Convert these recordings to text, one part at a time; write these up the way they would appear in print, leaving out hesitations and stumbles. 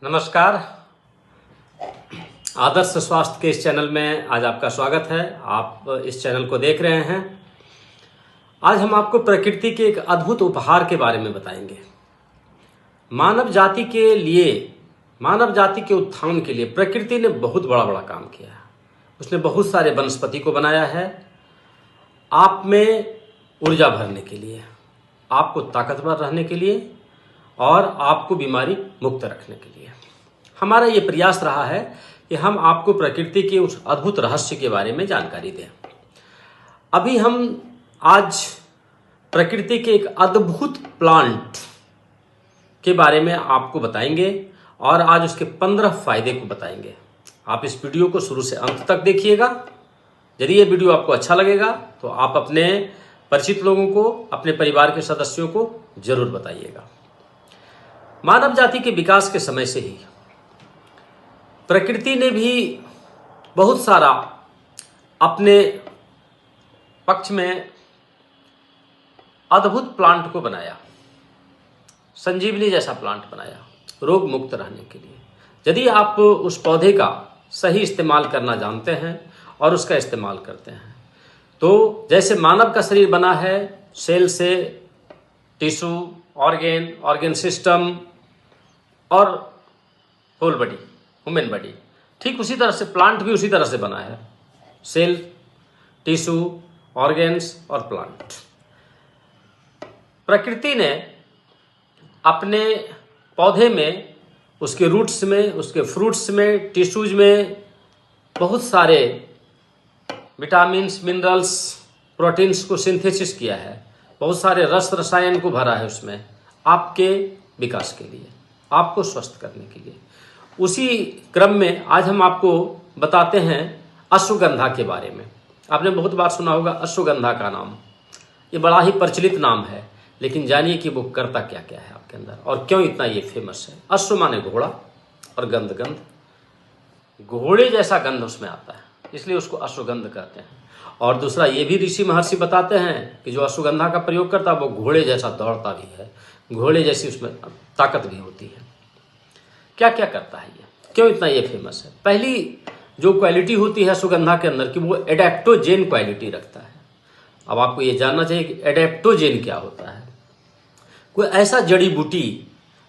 नमस्कार। आदर्श स्वास्थ्य के इस चैनल में आज आपका स्वागत है। आप इस चैनल को देख रहे हैं। आज हम आपको प्रकृति के एक अद्भुत उपहार के बारे में बताएंगे। मानव जाति के उत्थान के लिए प्रकृति ने बहुत बड़ा काम किया है। उसने बहुत सारे वनस्पति को बनाया है आप में ऊर्जा भरने के लिए, आपको ताकतवर रहने के लिए और आपको बीमारी मुक्त रखने के लिए। हमारा ये प्रयास रहा है कि हम आपको प्रकृति के उस अद्भुत रहस्य के बारे में जानकारी दें। अभी हम आज प्रकृति के एक अद्भुत प्लांट के बारे में आपको बताएंगे और आज उसके 15 फायदे को बताएंगे। आप इस वीडियो को शुरू से अंत तक देखिएगा। यदि ये वीडियो आपको अच्छा लगेगा तो आप अपने परिचित लोगों को, अपने परिवार के सदस्यों को जरूर बताइएगा। मानव जाति के विकास के समय से ही प्रकृति ने भी बहुत सारा अपने पक्ष में अद्भुत प्लांट को बनाया। संजीवनी जैसा प्लांट बनाया रोग मुक्त रहने के लिए। यदि आप उस पौधे का सही इस्तेमाल करना जानते हैं और उसका इस्तेमाल करते हैं तो जैसे मानव का शरीर बना है सेल से, टिश्यू, ऑर्गेन सिस्टम और होल बॉडी, ह्यूमन बॉडी, ठीक उसी तरह से प्लांट भी उसी तरह से बना है। सेल, टिश्यू, ऑर्गेन्स और प्लांट। प्रकृति ने अपने पौधे में, उसके रूट्स में, उसके फ्रूट्स में, टिश्यूज में बहुत सारे विटामिन्स, मिनरल्स, प्रोटीन्स को सिंथेसिस किया है। बहुत सारे रसायन को भरा है उसमें आपके विकास के लिए, आपको स्वस्थ करने के लिए। उसी क्रम में आज हम आपको बताते हैं अश्वगंधा के बारे में। आपने बहुत बार सुना होगा अश्वगंधा का नाम। ये बड़ा ही प्रचलित नाम है, लेकिन जानिए कि वो करता क्या क्या है आपके अंदर और क्यों इतना ये फेमस है। अश्व माने घोड़ा और गंध, घोड़े जैसा गंध उसमें आता है, इसलिए उसको अश्वगंध कहते हैं। और दूसरा ये भी ऋषि महर्षि बताते हैं कि जो अश्वगंधा का प्रयोग करता है वो घोड़े जैसा दौड़ता भी है, घोड़े जैसी उसमें ताकत भी होती है। क्या क्या करता है ये, क्यों इतना ये फेमस है? पहली जो क्वालिटी होती है अश्वगंधा के अंदर कि वो एडेप्टोजेन क्वालिटी रखता है। अब आपको ये जानना चाहिए कि एडेप्टोजेन क्या होता है। कोई ऐसा जड़ी बूटी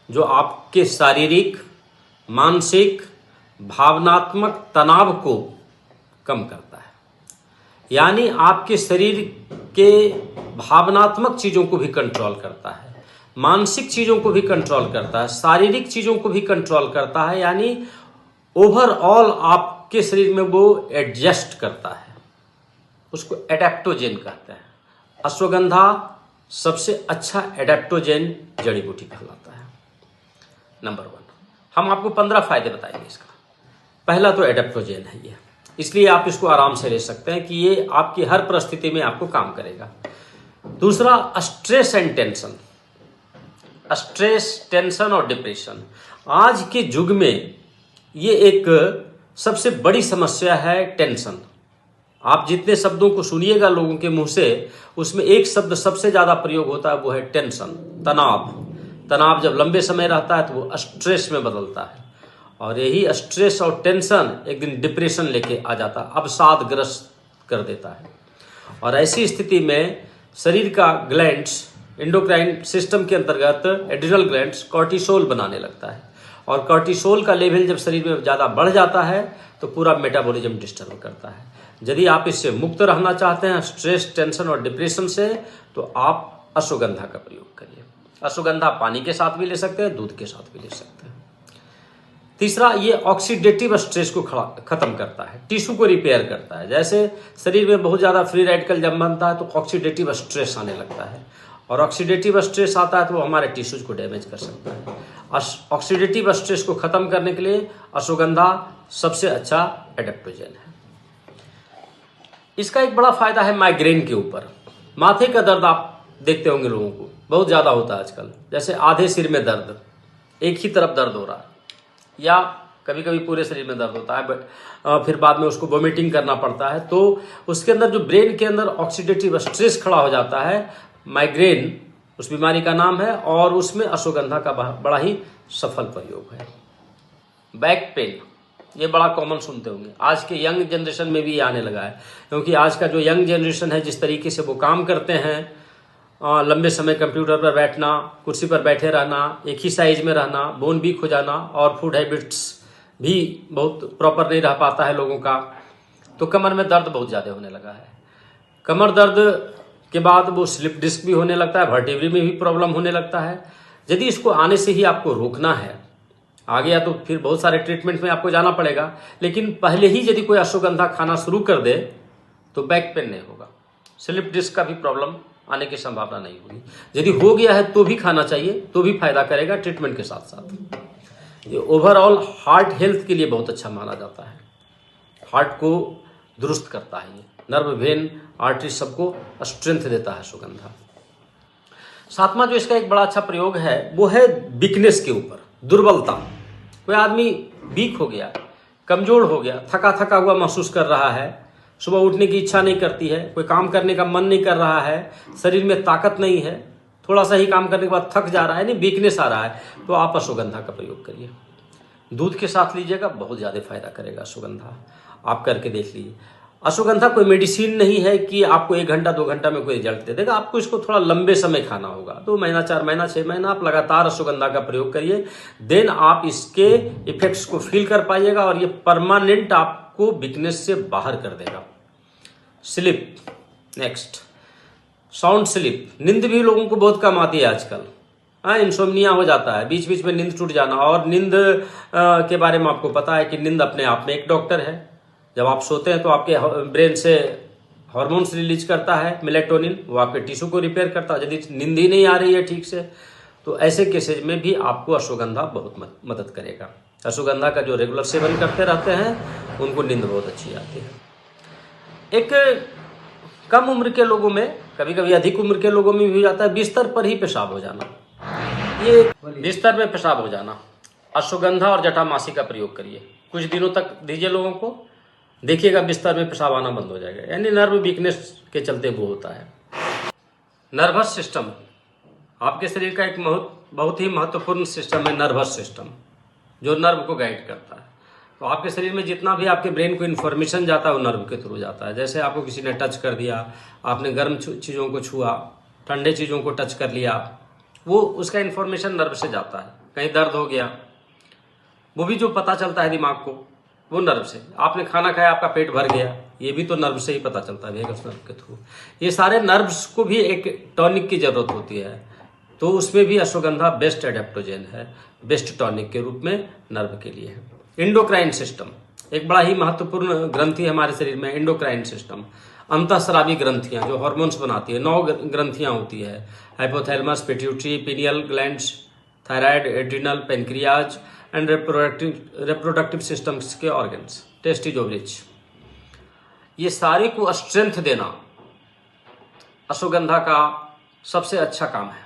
जो आपके शारीरिक, मानसिक, भावनात्मक तनाव को कम करता है, यानी आपके शरीर के भावनात्मक चीज़ों को भी कंट्रोल करता है, मानसिक चीज़ों को भी कंट्रोल करता है, शारीरिक चीज़ों को भी कंट्रोल करता है, यानी ओवरऑल आपके शरीर में वो एडजस्ट करता है। उसको एडेप्टोजेन कहते हैं। अश्वगंधा सबसे अच्छा एडेप्टोजेन जड़ी बूटी कहलाता है। नंबर 1 हम आपको 15 फायदे बताएंगे इसका। पहला तो एडेप्टोजेन है ये, इसलिए आप इसको आराम से ले सकते हैं कि ये आपकी हर परिस्थिति में आपको काम करेगा। दूसरा stress and tension, stress, tension और डिप्रेशन। आज के युग में ये एक सबसे बड़ी समस्या है, टेंशन। आप जितने शब्दों को सुनिएगा लोगों के मुंह से, उसमें एक शब्द सबसे ज़्यादा प्रयोग होता है, वो है टेंशन, तनाव। तनाव जब लंबे समय रहता है तो वो स्ट्रेस में बदलता है और यही स्ट्रेस और टेंशन एक दिन डिप्रेशन लेके आ जाता है, अवसादग्रस्त कर देता है। और ऐसी स्थिति में शरीर का ग्लैंड्स, एंडोक्राइन सिस्टम के अंतर्गत एड्रिनल ग्लैंड्स कॉर्टिसोल बनाने लगता है और कॉर्टिसोल का लेवल जब शरीर में ज़्यादा बढ़ जाता है तो पूरा मेटाबॉलिज्म डिस्टर्ब करता है। यदि आप इससे मुक्त रहना चाहते हैं, स्ट्रेस, टेंशन और डिप्रेशन से, तो आप अश्वगंधा का प्रयोग करिए। अश्वगंधा पानी के साथ भी ले सकते हैं, दूध के साथ भी ले सकते हैं। तीसरा, ये ऑक्सीडेटिव स्ट्रेस को खत्म करता है, टिश्यू को रिपेयर करता है। जैसे शरीर में बहुत ज़्यादा फ्री रेडिकल जब बनता है तो ऑक्सीडेटिव स्ट्रेस आने लगता है और ऑक्सीडेटिव स्ट्रेस आता है तो वो हमारे टिश्यूज को डैमेज कर सकता है। ऑक्सीडेटिव स्ट्रेस को खत्म करने के लिए अश्वगंधा सबसे अच्छा एडेप्टोजेन है। इसका एक बड़ा फायदा है माइग्रेन के ऊपर। माथे का दर्द आप देखते होंगे लोगों को बहुत ज़्यादा होता है आजकल, जैसे आधे सिर में दर्द, एक ही तरफ दर्द हो रहा है या कभी कभी पूरे शरीर में दर्द होता है, बट फिर बाद में उसको वोमिटिंग करना पड़ता है। तो उसके अंदर जो ब्रेन के अंदर ऑक्सीडेटिव स्ट्रेस खड़ा हो जाता है, माइग्रेन उस बीमारी का नाम है और उसमें अश्वगंधा का बड़ा ही सफल प्रयोग है। बैक पेन, ये बड़ा कॉमन सुनते होंगे। आज के यंग जनरेशन में भी ये आने लगा है, क्योंकि आज का जो यंग जनरेशन है जिस तरीके से वो काम करते हैं, लंबे समय कंप्यूटर पर बैठना, कुर्सी पर बैठे रहना, एक ही साइज में रहना, बोन वीक हो जाना, और फूड हैबिट्स भी बहुत प्रॉपर नहीं रह पाता है लोगों का, तो कमर में दर्द बहुत ज़्यादा होने लगा है। कमर दर्द के बाद वो स्लिप डिस्क भी होने लगता है, वर्टेब्री में भी प्रॉब्लम होने लगता है। यदि इसको आने से ही आपको रोकना है, आगे या तो फिर बहुत सारे ट्रीटमेंट में आपको जाना पड़ेगा, लेकिन पहले ही यदि कोई अश्वगंधा खाना शुरू कर दे तो बैक पेन नहीं होगा, स्लिप डिस्क का भी प्रॉब्लम आने की संभावना नहीं होगी। यदि हो गया है तो भी खाना चाहिए, तो भी फायदा करेगा ट्रीटमेंट के साथ साथ। ये ओवरऑल हार्ट हेल्थ के लिए बहुत अच्छा माना जाता है, हार्ट को दुरुस्त करता है, ये नर्व वेन आर्टरी सबको स्ट्रेंथ देता है अश्वगंधा। सातवां जो इसका एक बड़ा अच्छा प्रयोग है वो है वीकनेस के ऊपर, दुर्बलता। कोई आदमी वीक हो गया, कमजोर हो गया, थका थका हुआ महसूस कर रहा है, सुबह उठने की इच्छा नहीं करती है, कोई काम करने का मन नहीं कर रहा है, शरीर में ताकत नहीं है, थोड़ा सा ही काम करने के बाद थक जा रहा है, नहीं वीकनेस आ रहा है, तो आप अश्वगंधा का प्रयोग करिए। दूध के साथ लीजिएगा, बहुत ज़्यादा फायदा करेगा अश्वगंधा, आप करके देख लीजिए। अश्वगंधा कोई मेडिसिन नहीं है कि आपको 1 घंटा 2 घंटा में कोई रिजल्ट दे देगा, आपको इसको थोड़ा लंबे समय खाना होगा, 2 महीना 4 महीना 6 महीना आप लगातार अश्वगंधा का प्रयोग करिए, देन आप इसके इफेक्ट्स को फील कर पाइएगा और ये परमानेंट आपको वीकनेस से बाहर कर देगा। स्लिप, नेक्स्ट साउंड स्लिप, नींद भी लोगों को बहुत कम आती है आजकल, इंसोम्निया हो जाता है, बीच बीच में नींद टूट जाना। और नींद के बारे में आपको पता है कि नींद अपने आप में एक डॉक्टर है। जब आप सोते हैं तो आपके ब्रेन से हार्मोन्स रिलीज करता है, मेलेटोनिन, वो आपके टिश्यू को रिपेयर करता है। यदि नींद ही नहीं आ रही है ठीक से, तो ऐसे केसेज में भी आपको अश्वगंधा बहुत मदद करेगा। अश्वगंधा का जो रेगुलर सेवन करते रहते हैं उनको नींद बहुत अच्छी आती है। एक कम उम्र के लोगों में, कभी कभी अधिक उम्र के लोगों में भी हो जाता है बिस्तर पर ही पेशाब हो जाना। ये बिस्तर में पेशाब हो जाना, अश्वगंधा और जटामासी का प्रयोग करिए, कुछ दिनों तक दीजिए लोगों को, देखिएगा बिस्तर में पेशाब आना बंद हो जाएगा। यानी नर्व वीकनेस के चलते वो होता है। नर्वस सिस्टम आपके शरीर का एक बहुत ही महत्वपूर्ण सिस्टम है, नर्वस सिस्टम, जो नर्व को गाइड करता है। तो आपके शरीर में जितना भी आपके ब्रेन को इन्फॉर्मेशन जाता है वो नर्व के थ्रू जाता है। जैसे आपको किसी ने टच कर दिया, आपने गर्म चीज़ों को छुआ, ठंडे चीज़ों को टच कर लिया, वो उसका इन्फॉर्मेशन नर्व से जाता है। कहीं दर्द हो गया, वो भी जो पता चलता है दिमाग को, वो नर्व से। आपने खाना खाया, आपका पेट भर गया, ये भी तो नर्व से ही पता चलता है, नर्व के थ्रू। ये सारे नर्व्स को भी एक टॉनिक की जरूरत होती है, तो उसमें भी अश्वगंधा बेस्ट एडेप्टोजेन है, बेस्ट टॉनिक के रूप में नर्व के लिए है। एंडोक्राइन सिस्टम एक बड़ा ही महत्वपूर्ण ग्रंथि है हमारे शरीर में। एंडोक्राइन सिस्टम, अंतःस्रावी ग्रंथियां जो हार्मोन्स बनाती है, 9 ग्रंथियां होती है, hypothalamus, pituitary, pineal glands, thyroid, adrenal, pancreas and reproductive systems के ऑर्गन्स, टेस्टिस, ओवरीज, ये सारे को स्ट्रेंथ देना अश्वगंधा का सबसे अच्छा काम है।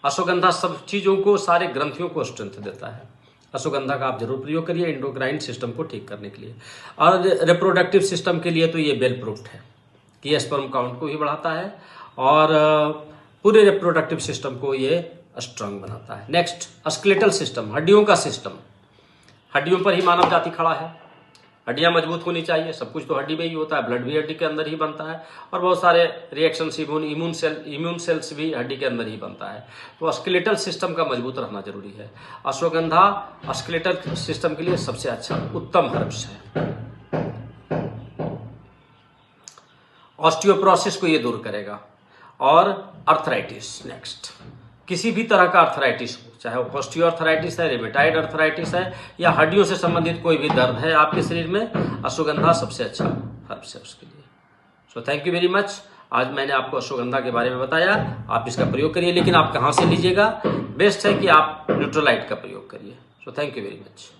अश्वगंधा सब चीज़ों को, सारे ग्रंथियों को स्ट्रेंथ देता है। अश्वगंधा का आप जरूर प्रयोग करिए एंडोक्राइन सिस्टम को ठीक करने के लिए। और रिप्रोडक्टिव सिस्टम के लिए तो ये वेल प्रूफ्ड है कि ये स्पर्म काउंट को भी बढ़ाता है और पूरे रिप्रोडक्टिव सिस्टम को ये स्ट्रांग बनाता है। नेक्स्ट, स्केलेटल सिस्टम, हड्डियों का सिस्टम। हड्डियों पर ही मानव जाति खड़ा है, हड्डियां मजबूत होनी चाहिए, सब कुछ तो हड्डी में ही होता है, ब्लड भी हड्डी के अंदर ही बनता है, और बहुत सारे रिएक्शंस, इम्यून सेल्स भी हड्डी के अंदर ही बनता है। तो स्केलेटल सिस्टम का मजबूत रहना जरूरी है। अश्वगंधा स्केलेटल सिस्टम के लिए सबसे अच्छा उत्तम हर्ब्स है। ऑस्टियोपोरोसिस को ये दूर करेगा। और अर्थराइटिस, नेक्स्ट, किसी भी तरह का अर्थराइटिस हो, चाहे वो ऑस्टियोआर्थराइटिस है, रिमेटाइड अर्थराइटिस है, या हड्डियों से संबंधित कोई भी दर्द है आपके शरीर में, अश्वगंधा सबसे अच्छा हर्ब्स है उसके लिए। So thank you very much. आज मैंने आपको अश्वगंधा के बारे में बताया, आप इसका प्रयोग करिए, लेकिन आप कहाँ से लीजिएगा? बेस्ट है कि आप न्यूट्रोलाइट का प्रयोग करिए। So thank you very much.